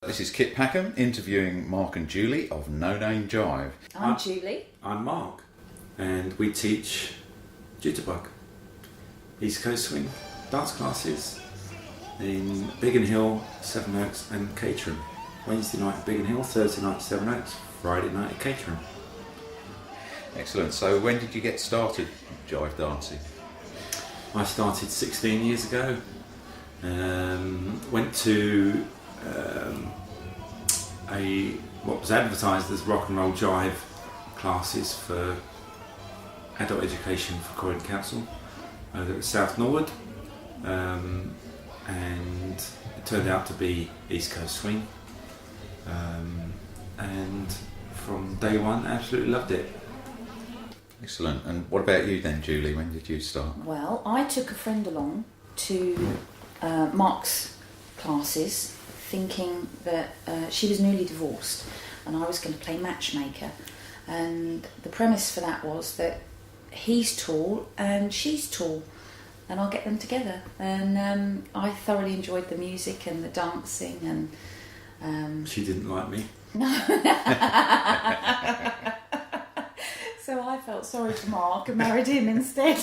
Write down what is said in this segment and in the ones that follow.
This is Kit Packham interviewing Mark and Julie of No Name Jive. I'm Julie. I'm Mark, and we teach Jitterbug, East Coast Swing dance classes in Biggin Hill, Seven Oaks and Caterham. Wednesday night at Biggin Hill, Thursday night at Seven Oaks, Friday night at Caterham. Excellent. So when did you get started jive dancing? I started 16 years ago. Went to what was advertised as rock and roll jive classes for adult education for Croydon Council over at South Norwood, and it turned out to be East Coast Swing, and from day one absolutely loved it. Excellent. And what about you then, Julie? When did you start? Well, I took a friend along to Mark's classes, thinking that she was newly divorced and I was going to play matchmaker. And the premise for that was that he's tall and she's tall and I'll get them together. And I thoroughly enjoyed the music and the dancing. And she didn't like me. No. So I felt sorry for Mark and married him instead.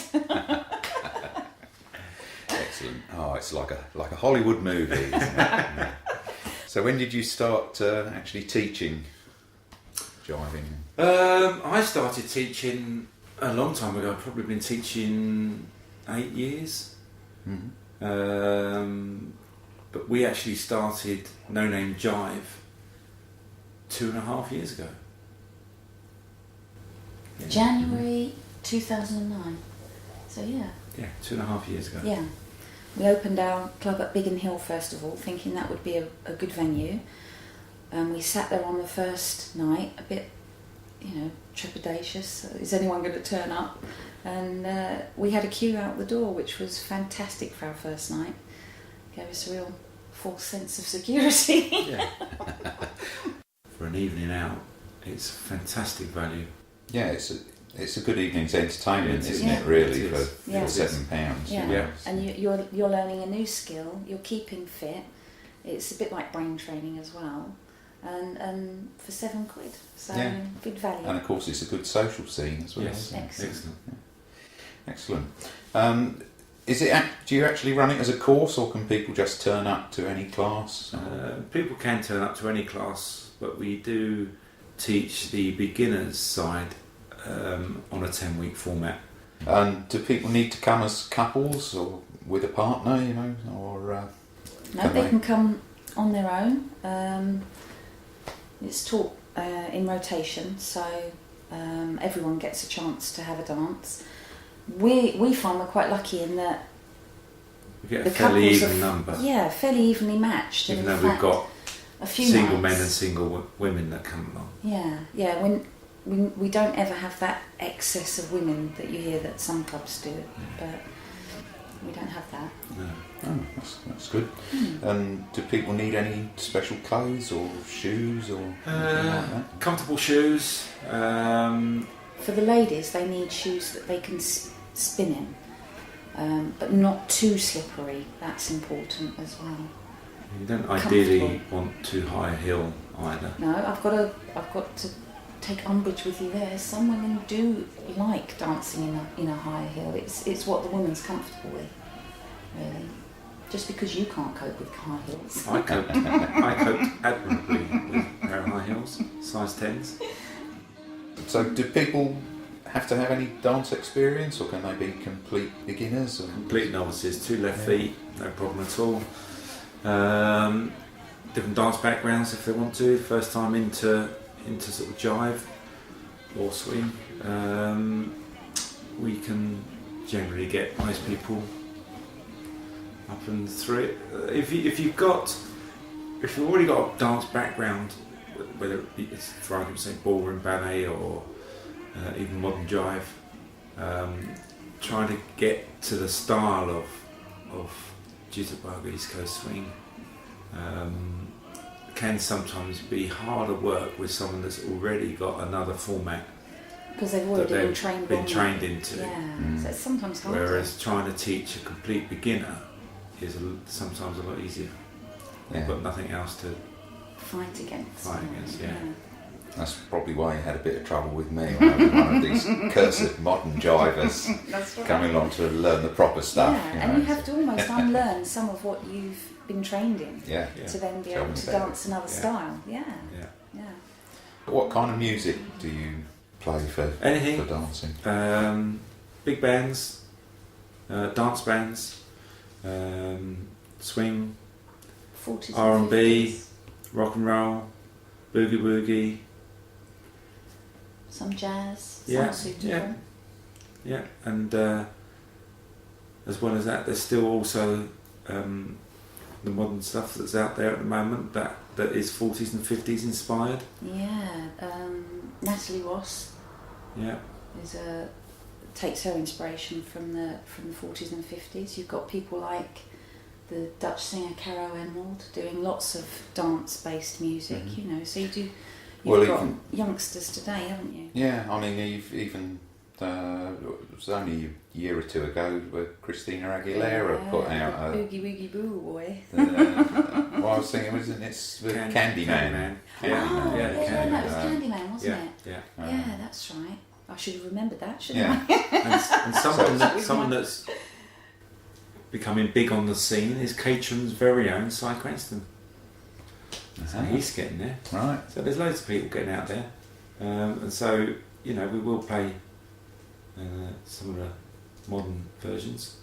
Excellent. Oh, it's like a Hollywood movie, isn't it? So when did you start actually teaching jiving? I started teaching a long time ago. I've probably been teaching 8 years. Mm-hmm. But we actually started No Name Jive 2.5 years ago. Yeah. January 2009. So yeah. Yeah, 2.5 years ago. Yeah. We opened our club at Biggin Hill first of all, thinking that would be a good venue. We sat there on the first night, a bit, trepidatious. Is anyone going to turn up? And we had a queue out the door, which was fantastic for our first night. Gave us a real false sense of security. Yeah. For an evening out, it's fantastic value. Yeah, it's a good evening's entertainment, isn't Yeah. it? Really, It is. for Yeah. £7. Yeah. Yeah. And you're learning a new skill. You're keeping fit. It's a bit like brain training as well. And for £7, so Yeah. good value. And of course, it's a good social scene as well. Yes, Excellent. Excellent. Do you actually run it as a course, or can people just turn up to any class? People can turn up to any class, but we do teach the beginners side on a 10-week format. And do people need to come as couples or with a partner, or? No, they can come on their own. It's taught in rotation, so everyone gets a chance to have a dance. We find we're quite lucky in that We get the a fairly couples even are number, yeah, fairly evenly matched. even and though in we've fact, got a few single nights, men and single women that come along. Yeah. When we don't ever have that excess of women that you hear that some clubs do, but we don't have that. No. Oh, that's good. And do people need any special clothes or shoes or anything like that? Comfortable shoes. For the ladies, they need shoes that they can spin in, but not too slippery. That's important as well. You don't ideally Comfortable. want too high a heel either. No, I've got to take umbrage with you there. Some women do like dancing in a high heel. It's what the woman's comfortable with, really. Just because you can't cope with high heels. I coped admirably with a pair of high heels, size 10s. So do people have to have any dance experience, or can they be complete beginners? Or? Complete novices, 2 left feet, no problem at all. Different dance backgrounds if they want to. First time into sort of jive or swing. We can generally get most people up and through it. If you've already got a dance background, whether it's for argument's sake ballroom, ballet, or even modern jive, trying to get to the style of jitterbug, East Coast swing, can sometimes be harder work with someone that's already got another format Because they've already been trained into. Yeah, so it's sometimes harder. Whereas trying to teach a complete beginner is sometimes a lot easier. They've got nothing else to fight against. Fight against, yeah. That's probably why you had a bit of trouble with me when I was one of these cursed modern jivers That's right. coming along to learn the proper stuff. Yeah, you and know, you have to almost unlearn some of what you've been trained in Yeah. to then be Tell able me to about dance another Yeah. style. Yeah, Yeah. yeah. What kind of music do you play for Anything. for dancing? Big bands, dance bands, swing, 40s R&B. 50s, rock and roll, boogie woogie. some jazz, Yeah, some suitable. Yeah, and as well as that, there's still also the modern stuff that's out there at the moment that is 40s and 50s inspired. Yeah, Natalie Ross Yeah, takes her inspiration from the 40s and 50s. You've got people like the Dutch singer Caro Emerald doing lots of dance-based music. Mhm. You know, so you've Well, got even- youngsters today, haven't you? Yeah, I mean, even it was only a year or two ago where Christina Aguilera put out the Boogie Woogie Boo Boy. well, I was thinking, wasn't it with Candyman? Candyman. Oh, Yeah, yeah, Candyman. no, it was Candyman, wasn't Yeah, it? yeah. Yeah, that's right. I should have remembered that, shouldn't Yeah. I? And someone that's becoming big on the scene is Caterham's very own Cy Cranston. So he's getting there. Right. So there's loads of people getting out there, and so we will play some of the modern versions.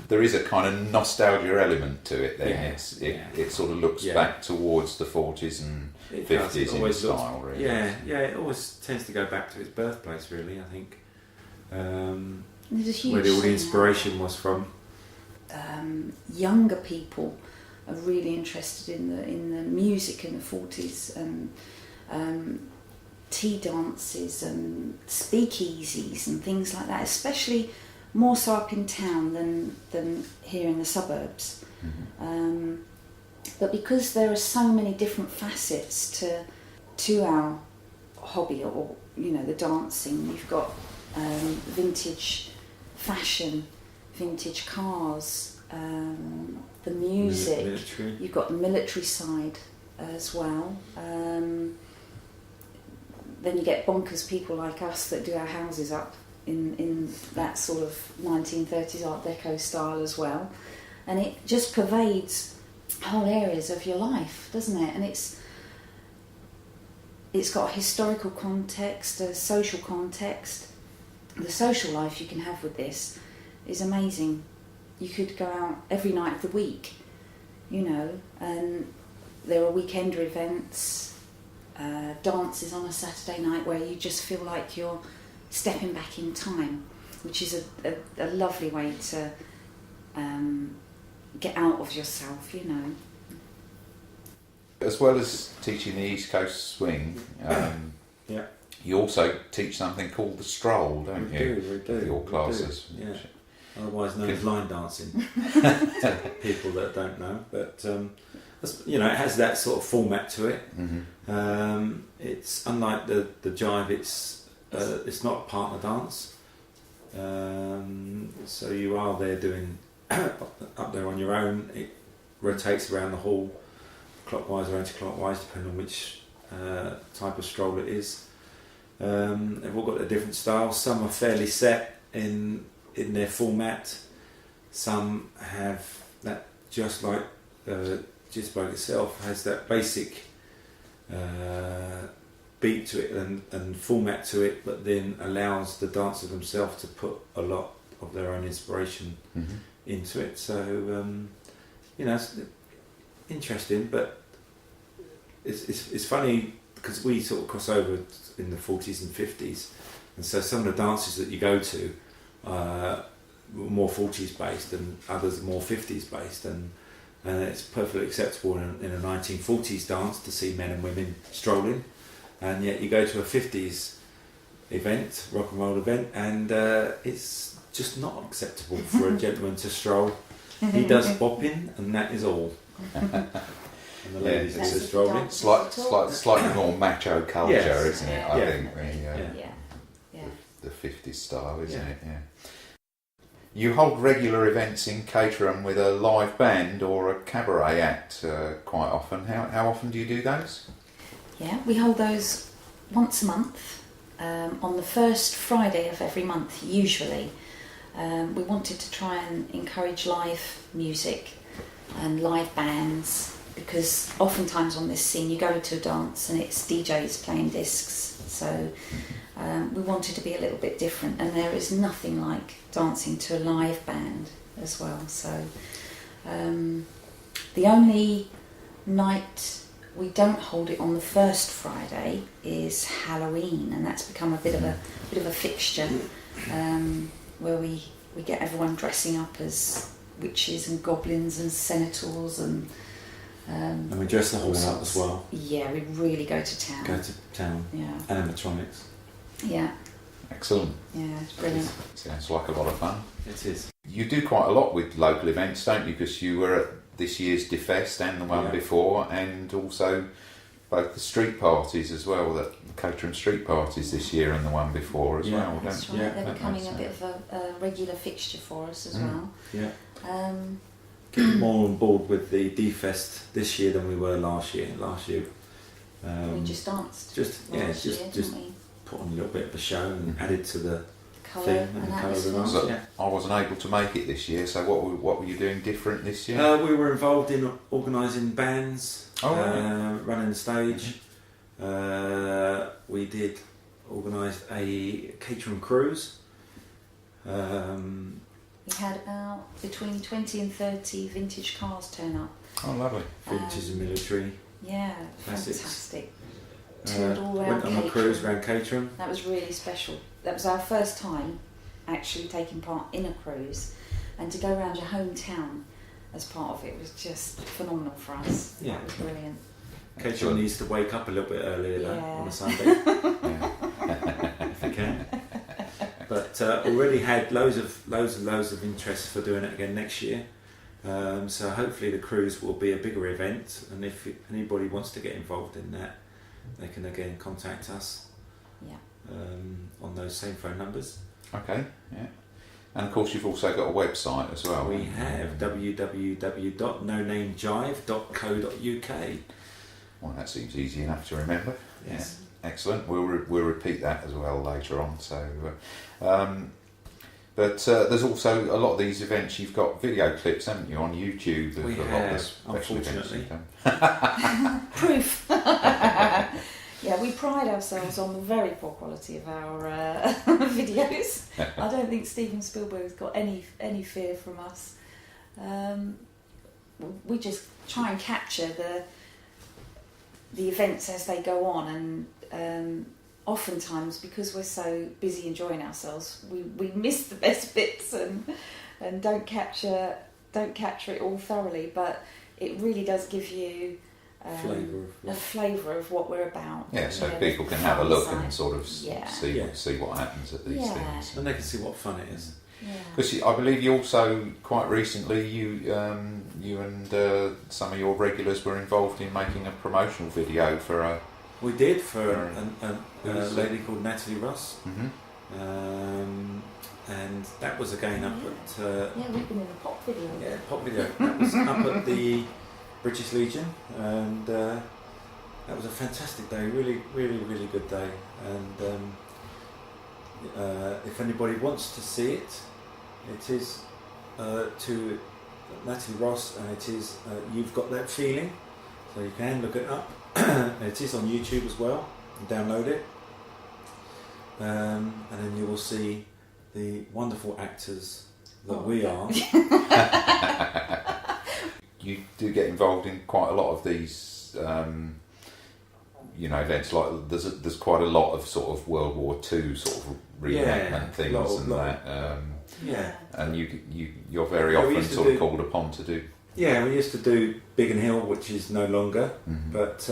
There is a kind of nostalgia element to it then. Yeah. It sort of looks Yeah. back towards the 40s and It does, 50s it in always looks- style, really. Yeah, it always tends to go back to its birthplace, really. I think There's a huge where all the thing inspiration was from. Younger people are really interested in the music in the 40s and tea dances and speakeasies and things like that, especially more so up in town than here in the suburbs. Mhm. But because there are so many different facets to our hobby, or the dancing, you've got vintage fashion, vintage cars, the music. Military. You've got the military side as well. Then you get bonkers people like us that do our houses up in that sort of 1930s Art Deco style as well. And it just pervades whole areas of your life, doesn't it? And it's got a historical context, a social context. The social life you can have with this is amazing. You could go out every night of the week, and there are weekender events, dances on a Saturday night where you just feel like you're stepping back in time, which is a lovely way to get out of yourself, As well as teaching the East Coast swing, Yeah. you also teach something called the stroll, don't We you? do. For your we classes. do, yeah. Otherwise known as line dancing to people that don't know. But it has that sort of format to it. Mm-hmm. It's unlike the jive. It's not a partner dance. So you are there doing up there on your own. It rotates around the hall, clockwise or anti-clockwise, depending on which type of stroll it is. They've all got a different styles. Some are fairly set in their format. Some have that, just like Jitterbug itself, has that basic beat to it and format to it, but then allows the dancer themselves to put a lot of their own inspiration Mm-hmm. into it. So it's interesting, but it's funny because we sort of cross over in the 40s and 50s, and so some of the dances that you go to were more 40s based and others more 50s based, and it's perfectly acceptable in a 1940s dance to see men and women strolling, and yet you go to a 50s event, rock and roll event, and it's just not acceptable for a gentleman to stroll. He does bopping, and that is all. And the ladies That's are the strolling. dance. Slightly more macho culture, Yes. isn't it? I Yeah. think Yeah. the 50s style, isn't Yeah. it? Yeah. You hold regular events in Caterham with a live band or a cabaret act quite often. How often do you do those? Yeah, we hold those once a month, on the first Friday of every month, usually. We wanted to try and encourage live music and live bands, because oftentimes on this scene you go to a dance and it's DJs playing discs, so we wanted to be a little bit different, and there is nothing like dancing to a live band as well. So the only night we don't hold it on the first Friday is Halloween, and that's become a bit of a fixture, where we get everyone dressing up as witches and goblins and centaurs and we dress the whole up as well. Yeah, we really go to town. Go to town. Yeah. Animatronics. Yeah. Excellent. Yeah, it's brilliant. Sounds like a lot of fun. It is. You do quite a lot with local events, don't you? Because you were at this year's Defest and the one before, and also both the street parties as well, the Caterham street parties this year and the one before as well. That's right. They're becoming a bit of a regular fixture for us as well. Yeah. Getting more on board with the D-Fest this year than we were last year. Last year, we just danced. Just put on a little bit of a show and added to the colour theme and the colour atmosphere. of So I wasn't able to make it this year, so what were you doing different this year? We were involved in organising bands, running the stage. We did organise a Caterham cruise. We had about between 20 and 30 vintage cars turn up. Oh, lovely. Vintage and military. Yeah, Classics. fantastic. Toured all around went on a Caterham. cruise around Caterham. That was really special. That was our first time actually taking part in a cruise, and to go around your hometown as part of it was just phenomenal for us. Yeah. That was brilliant. Caterham needs to wake up a little bit earlier though, on a Sunday. If you can. But already had loads of interest for doing it again next year. So hopefully the cruise will be a bigger event, and if anybody wants to get involved in that, they can again contact us. Yeah. On those same phone numbers. Okay, yeah. And of course you've also got a website as well. We have www.nonamejive.co.uk. Well, that seems easy enough to remember. Yes. Yeah. Excellent. We'll repeat that as well later on. So, but there's also a lot of these events. You've got video clips, haven't you, on YouTube? We a lot have, of the special events unfortunately. you've done. Proof. Yeah, we pride ourselves on the very poor quality of our videos. I don't think Steven Spielberg's got any fear from us. We just try and capture the events as they go on, and oftentimes because we're so busy enjoying ourselves, we miss the best bits and don't capture it all thoroughly. But it really does give you a flavour of what we're about. Yeah, so people can have a look and sort of see what happens at these things. And they can see what fun it is. Because I believe you also, quite recently, you and some of your regulars were involved in making a promotional video for a... We did, for a lady called Natalie Ross. Mm-hmm. And that was again up at... we've been in a pop video. Yeah, pop video. That was up at the British Legion, and that was a fantastic day, really, really, really good day. And if anybody wants to see it, it is to Natalie Ross, and it is You've Got That Feeling, so you can look it up. It is on YouTube as well, and download it, and then you will see the wonderful actors that we are. You do get involved in quite a lot of these, events. Like there's quite a lot of sort of World War II sort of reenactment things and you're very often sort of called upon to do. Yeah, we used to do Biggin Hill, which is no longer, but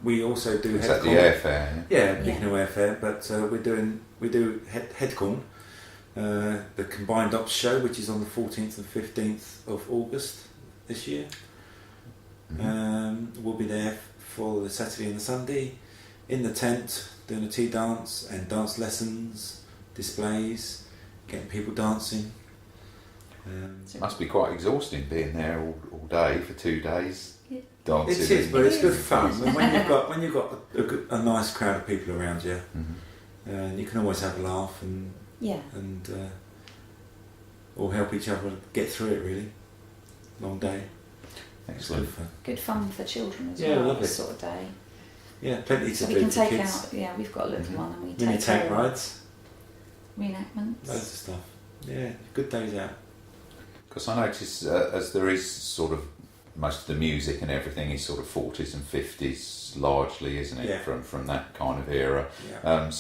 we also do. Is that the airfare? Yeah, Biggin Hill Airfare, but we do Headcorn, the Combined Ops show, which is on the 14th and 15th of August this year. We'll be there for the Saturday and the Sunday in the tent, doing a tea dance and dance lessons, displays, getting people dancing, It must be quite exhausting being there all day for 2 days. Yeah. Dancing. It is, but it's good fun. And when you've got a nice crowd of people around you, you can always have a laugh and all help each other get through it. Really, long day. Excellent. Good fun for children as Yeah, well. lovely. This sort of day. Yeah, plenty to So do we can for take kids. out. Yeah, we've got a little one, and we Mini take tank her rides, reenactments. loads of stuff. Yeah, good days out. Because I notice as there is sort of most of the music and everything is sort of 40s and 50s largely, isn't it? Yeah. From that kind of era. Yeah.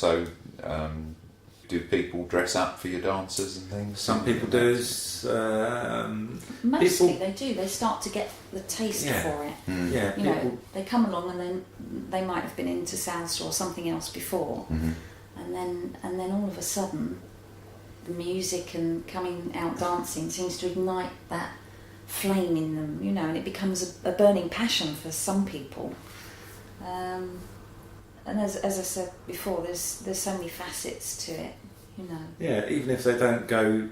Do people dress up for your dancers and things? Some people do. Mostly they do. They start to get the taste for it. Yeah, You know, they come along and then they might have been into salsa or something else before, and then all of a sudden, the music and coming out dancing seems to ignite that flame in them. You know, and it becomes a burning passion for some people. And as I said before, there's so many facets to it. You know. Yeah, even if they don't go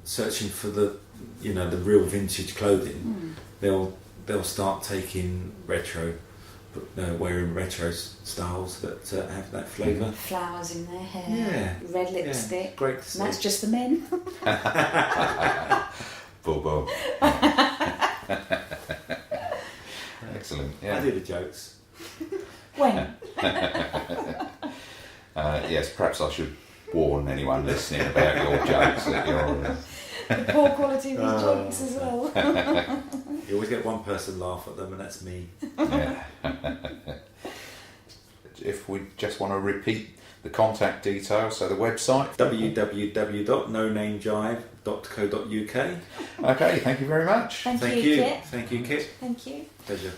searching for the real vintage clothing, they'll start taking retro, wearing retro styles that have that flavour. Flowers in their hair. Yeah. Red lipstick. Yeah, great to see. And that's just the men. Bobo. Excellent. Yeah. I do the jokes. When? Yes, perhaps I should warn anyone listening about your jokes that you're. The poor quality of his jokes as well. You always get one person laugh at them, and that's me. Yeah. If we just want to repeat the contact details, so the website www.nonamejive.co.uk. Okay, thank you very much. Thank you, Kit. Thank you, Kit. Thank you. Pleasure.